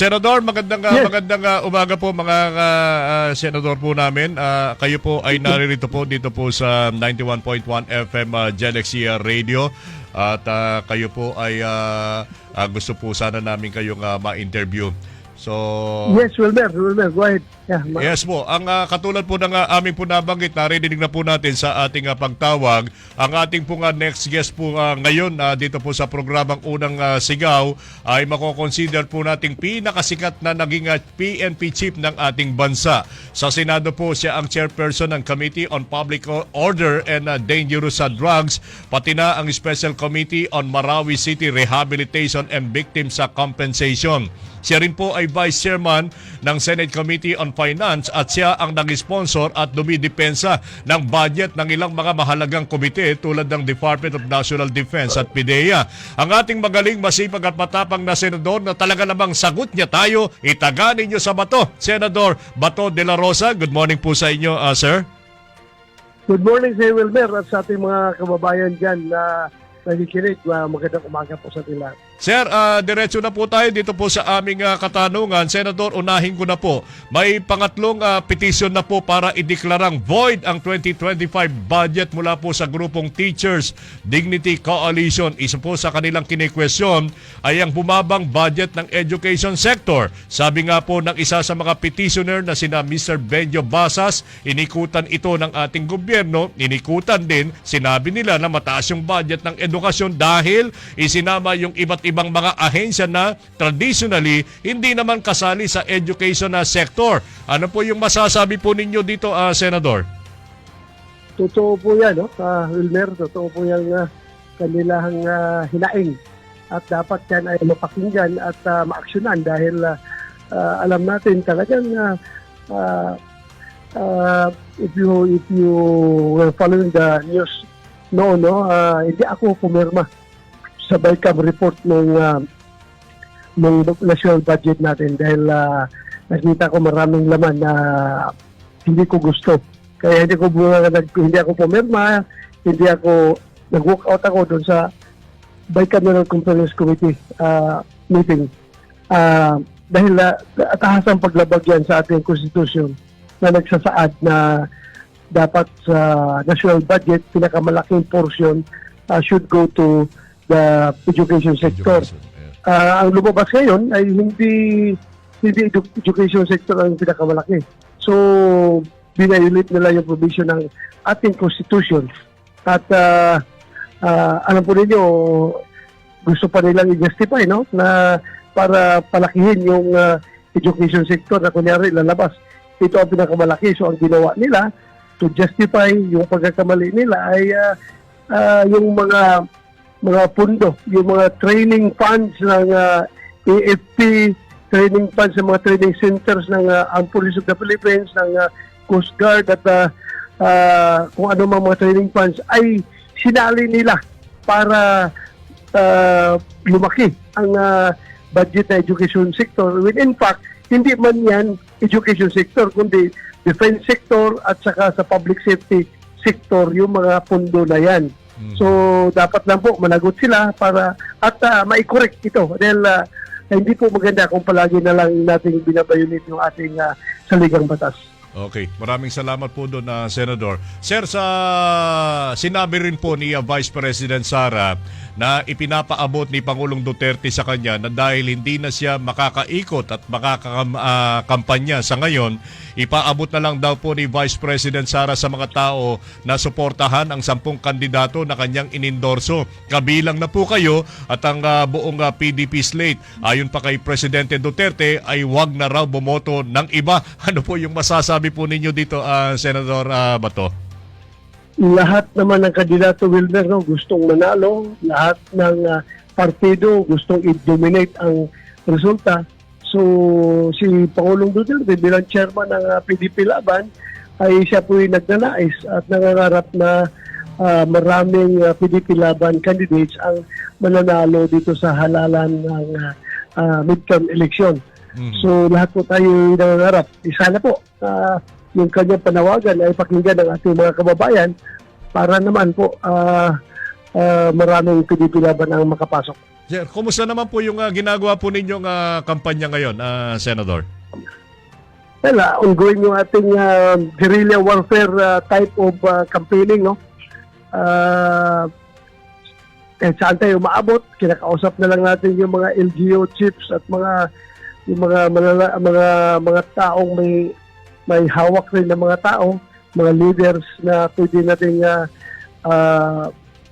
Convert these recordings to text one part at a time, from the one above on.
Senador, magandang Yes. magandang umaga po mga senador po namin. Kayo po ay naririto po dito po sa 91.1 FM Galaxy Radio at kayo po ay gusto po sana namin kayong ma-interview. So Yes, Wilmer, go ahead. Yeah, yes po, ang katulad po ng aming po nabanggit, narinig na po natin sa ating pagtawag, ang ating po next guest po ngayon dito po sa programang Unang Sigaw ay makoconsider po nating pinakasikat na naging PNP chief ng ating bansa. Sa Senado po siya ang chairperson ng Committee on Public Order and Dangerous Drugs, pati na ang Special Committee on Marawi City Rehabilitation and Victims Compensation. Siya rin po ay Vice Chairman ng Senate Committee on Finance at siya ang nag-sponsor at dumidepensa ng budget ng ilang mga mahalagang komite tulad ng Department of National Defense at PDEA. Ang ating magaling, masipag at matapang na senador na talaga namang sagot niya tayo, itaga ninyo sa bato. Senador Bato de la Rosa, good morning po sa inyo, sir. Good morning sa Wilmer at sa ating mga kababayan dyan na nakikinig. Magandang umaga po sa ating lahat. Sir, diretso na po tayo dito po sa aming katanungan. Senador, unahin ko na po. May pangatlong petition na po para ideklarang void ang 2025 budget mula po sa grupong Teachers Dignity Coalition. Isa po sa kanilang kinikwestiyon ay ang bumabang budget ng education sector. Sabi nga po ng isa sa mga petitioner na sina Mr. Benjo Basas, inikutan ito ng ating gobyerno. Inikutan din, sinabi nila na mataas yung budget ng edukasyon dahil isinama yung iba't ibang mga ahensya na traditionally hindi naman kasali sa education sector. Ano po yung masasabi po ninyo dito, Senador? Totoo po yan, no? Wilmer, totoo po yung kanilang hinaing. At dapat yan ay mapakinggan at maaksyonan dahil alam natin talagang if you were following the news noon, hindi ako pumirma sa BICAM report ng national budget natin dahil nakita ko maraming laman na hindi ko gusto. Kaya hindi ako pumirma, hindi ako nag-walk out ako doon sa Bicameral Conference Committee meeting. Dahil atahasang paglabag yan sa ating constitution na nagsasaad na dapat sa national budget, pinakamalaking portion should go to the education sector. Ang lumabas ngayon ay hindi education sector ang pinakamalaki. So, binayulit nila yung provision ng ating constitution. At alam po ninyo, gusto pa nilang i-justify, no? Na para palakihin yung education sector na kunyari lalabas. Ito ang pinakamalaki. So, ang ginawa nila to justify yung pagkakamali nila ay yung mga pundo, yung mga training funds ng AFP, training funds sa mga training centers ng Armed Police of the Philippines, ng Coast Guard at kung ano mga training funds ay sinali nila para lumaki ang budget na education sector. When in fact, hindi man yan education sector, kundi defense sector at saka sa public safety sector yung mga pundo na yan. So, dapat lang po managot sila para at ma-correct ito. Dahil hindi po maganda kung palagi na lang nating binabayulit yung ating saligang batas. Okay, maraming salamat po doon, Senador. Sir, sinabi rin po ni Vice President Sara na ipinapaabot ni Pangulong Duterte sa kanya na dahil hindi na siya makakaikot at makakakampanya sa ngayon, ipaabot na lang daw po ni Vice President Sara sa mga tao na suportahan ang 10 kandidato na kanyang inendorso. Kabilang na po kayo at ang buong PDP slate. Ayon pa kay Presidente Duterte ay wag na raw bumoto ng iba. Ano po yung masasabi po ninyo dito, Senador Bato? Lahat naman ng kandidato, Wilmer, no, gustong manalo. Lahat ng partido gustong i-dominate ang resulta. So, si Pangulong Duterte bilang chairman ng PDP Laban ay siya po'y nagnanais at nangangarap na maraming PDP Laban candidates ang mananalo dito sa halalan ng midterm election. So, lahat po tayo nangangarap. Sana po yung kanyang panawagan ay pakinggan ng ating mga kababayan para naman po maraming PDP Laban ang makapasok. Sir, kumusta naman po yung ginagawa po ninyong kampanya ngayon, Senador? Well, ongoing yung ating guerrilla warfare type of campaigning, no? Kahit saan tayo maabot, kinakausap na lang natin yung mga LGU chiefs at yung mga taong may hawak rin ng mga tao, mga leaders na pwede nating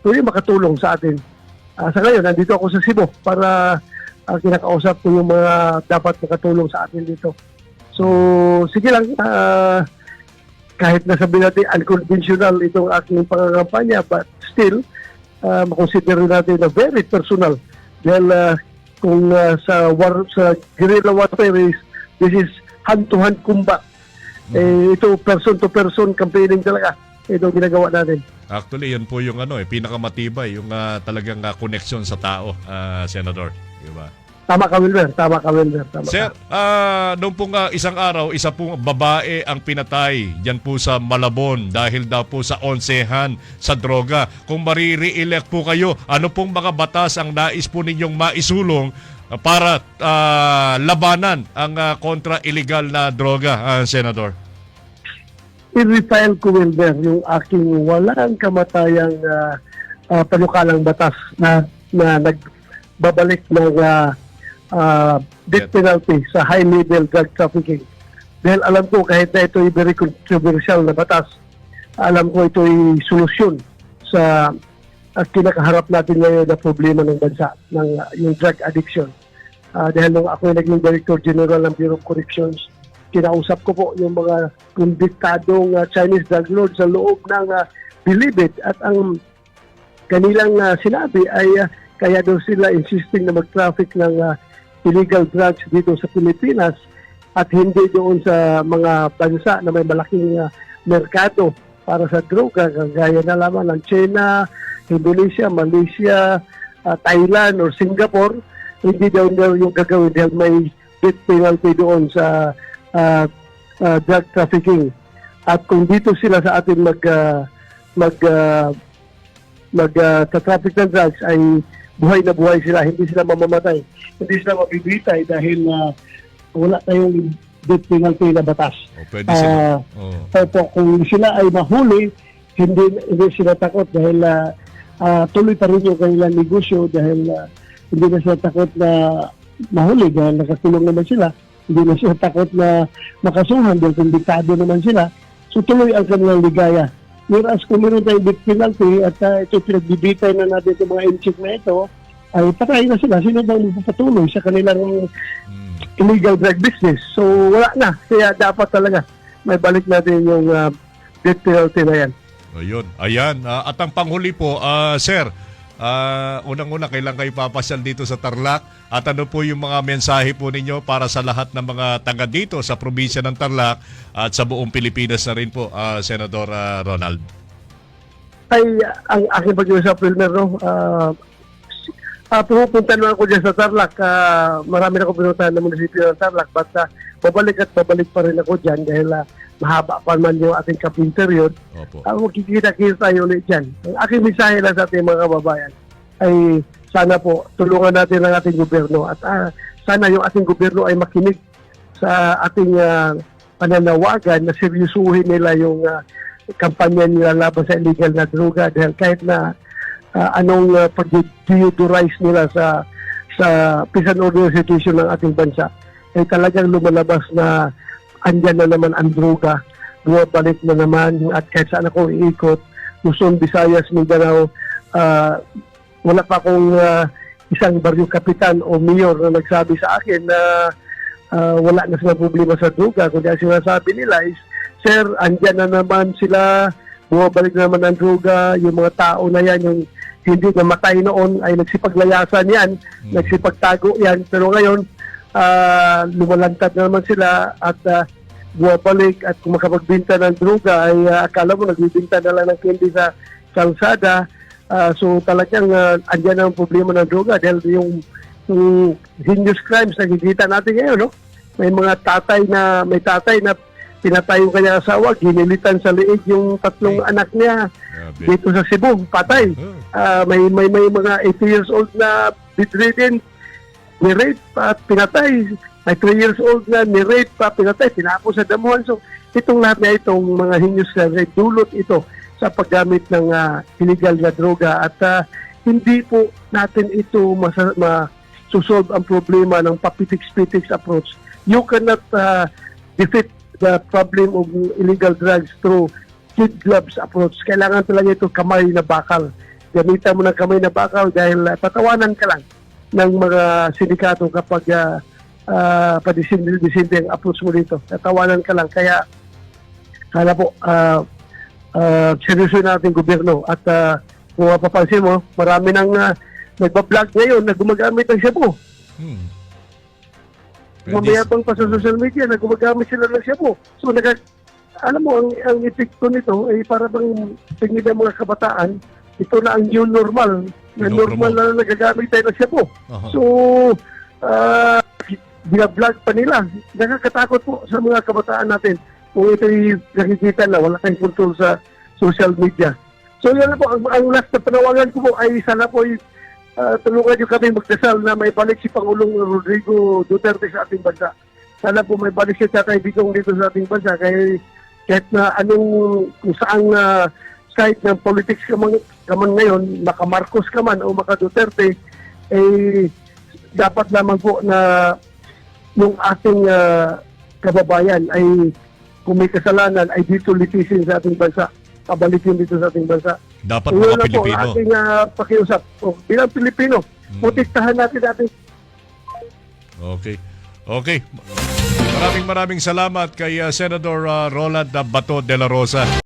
pwede makatulong sa atin. Sa ngayon, nandito ako sa Cebu para kinakausap ko yung mga dapat makatulong sa atin dito. So, sige lang, kahit nasabi natin unconventional itong aking pangangampanya, but still, makonsider natin na very personal. Dahil kung sa guerrilla warfare this is hand-to-hand combat. Ito person-to-person campaigning talaga. Ito ginagawa natin. Actually, yan po yung pinakamatibay, yung talagang connection sa tao, Senador. Diba? Tama ka, Wilmer. Tama Sir, noong pong isang araw, isa pong babae ang pinatay dyan po sa Malabon dahil daw po sa onsehan sa droga. Kung mariri-elect po kayo, ano pong mga batas ang nais po ninyong maisulong para labanan ang kontra illegal na droga, Senador? I-refile ko, Wilmer, yung aking walang kamatayang panukalang batas na nagbabalik ng death penalty sa high-level drug trafficking. Dahil alam ko kahit na ito ay very controversial na batas, alam ko ito ay solusyon sa kinakaharap natin ngayon na problema ng bansa, ng yung drug addiction. Dahil nung ako ay naging Director General ng Bureau of Corrections, kinausap ko po yung mga konbiktadong Chinese drug lords sa loob ng Bilibid at ang kanilang sinabi ay kaya daw sila insisting na mag-traffic ng illegal drugs dito sa Pilipinas at hindi doon sa mga bansa na may malaking merkado para sa droga, kagaya na lamang ng China, Indonesia, Malaysia, Thailand or Singapore. Hindi daw yung gagawin dahil may death penalty doon sa drug trafficking. At kung dito sila sa atin traffic ng drugs ay buhay na buhay sila, hindi sila mamamatay, hindi sila mabibitay dahil wala tayong death penalty na batas. Pwede sila. Kung sila ay mahuli, hindi sila takot dahil tuloy pa rin yung kanilang negosyo dahil hindi na sila takot na mahuli dahil nakakulong naman sila. Hindi na sila takot na makasuhan dahil konbiktado naman sila. So tuloy ang kanilang ligaya. Whereas kung meron tayong death penalty at ito pinagbibitay na natin itong mga inchik na ito, ay patay na sila. Sino bang magpapatuloy sa kanilang illegal drug business? So wala na. Kaya dapat talaga may balik natin yung death penalty na yan. Ayun. Ayan. At ang panghuli po, Sir, unang-una, kailan kayo papasyal dito sa Tarlac? At ano po yung mga mensahe po ninyo para sa lahat ng mga taga dito sa probinsya ng Tarlac at sa buong Pilipinas na rin po, Senador Ronald? Ay, ang aking pag-iusap, Wilmer, no? Pupunta naman ako dyan sa Tarlac. Marami na ako pinuntahan ng munisipyo ng Tarlac, but babalik pa rin ako dyan dahil mahaba pa man yung ating campaign period. Magkikita-kita tayo ulit dyan. Ang aking mensahe lang sa ating mga kababayan ay sana po tulungan natin ang ating gobyerno at sana yung ating gobyerno ay makinig sa ating pananawagan na seryosuhin nila yung kampanya nila laban sa illegal na droga dahil kahit na anong pag-deodorize nila sa peace and order institution ng ating bansa ay talagang lumalabas na andyan na naman ang droga, bumabalik na naman at kahit saan ako iikot, Luzon, Visayas, Mindanao, wala pa akong isang baryo kapitan o mayor na nagsabi sa akin na wala na silang problema sa droga. Kundi ang sinasabi nila is, Sir, andyan na naman sila, bumabalik na naman ang droga, yung mga tao na yan, yung hindi namatay noon ay nagsipaglayasan yan, nagsipagtago yan, pero ngayon, lumalantad na naman sila at bumabalik at kung makapagbinta ng droga ay akala mo nagbibinta na lang ng candy sa kalsada. So talagang andyan ang problema ng droga dahil yung heinous crimes na nakikita natin ngayon, no? May tatay na pinatay yung kanyang asawa, ginilitan sa liig yung tatlong anak niya Grabe. dito sa Cebu, patay. May mga 80 years old na bedridden, ni-rape at pinatay. May 3 years old na ni-rape pa, pinatay, tinapos sa damuhan. So, itong lahat na itong mga heinous crime, dulot ito sa paggamit ng illegal na droga at hindi po natin ito susolve ang problema ng papitiks-pitiks approach. You cannot defeat the problem of illegal drugs through kid gloves approach. Kailangan talaga ito kamay na bakal. Gamitan mo ng kamay na bakal dahil tatawanan ka lang ng mga sindikato kapag padisindi ang approach mo dito. Tatawanan ka lang. Kaya sana po seryoso natin gobyerno at kung mapapansin mo, marami nang nagbablog ngayon na gumagamit ng shabu. Mamayabang pa sa social media na gumagamit sila ng shabu. So, alam mo, ang epekto nito ay para bang tingin ng mga kabataan, ito na ang new normal. Na normal na nagagamit tayo ng shabu. So, binablog pa nila. Nakakatakot po sa mga kabataan natin kung ito'y nakikita na wala tayong control sa social media. So yan na po, ang last na panawagan ko po ay sana po tulungan nyo kami magdasal na may balik si Pangulong Rodrigo Duterte sa ating bansa. Sana po may balik siya sa kaibigang dito sa ating bansa kahit na kung saang side ng politics ka man ngayon, maka Marcos ka man o maka Duterte, dapat lamang po na yung ating kababayan ay kung may kasalanan ay dito litisin sa ating bansa. Pabalikin dito sa ating bansa. Dapat mga Pilipino. Po, ating pakiusap. Bilang Pilipino, protektahan natin ating... Okay. Maraming salamat kay Senator Roland Bato de la Rosa.